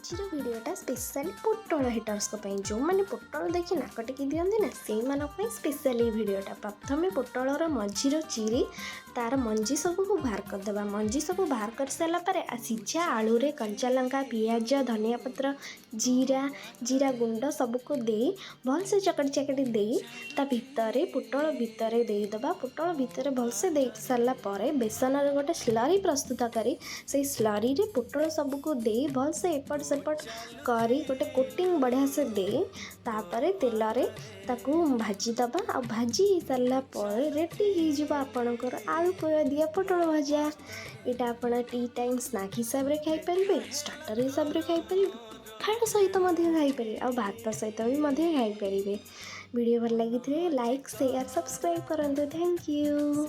आजर भिडटा specially पोटल haters जो मैंने पोटल देखी नाक टेकी दिखती ना से स्पेशली भिडटा प्रथम पोटलर मझीर चिरी तार मंजी सबको बाहर करदे मंजी सब बाहर कर सारापर सीझा आलू कंचा लंका पियाज धनिया पत्र जीरा जीरा गुंड सबको दे भलसे चकटी चकटी दे ता भितर पोटल भितर देदेबा पोटल भितर भलसे दे सारापर बेसन गोटे स्लरी प्रस्तुत करी से स्लरी रे पोटल सबको दे भलसे एपट सेपट करी गोटे कोटिंग बढ़िया से दे तापर तेल ताकू भाजी दबा आ भाजी सारा पर रेडी हो आपणकर आलू पुरा दिया पोटल भजा यहाँ आप टी टाइम स्नैक हिसाब से खाईपर स्टार्टर हिसाब से खाईपर खाना सहित खाईपर आ भात सहित भी खाईपर। वीडियो भल लगी लाइक शेयर सब्सक्राइब करूँ। Thank you.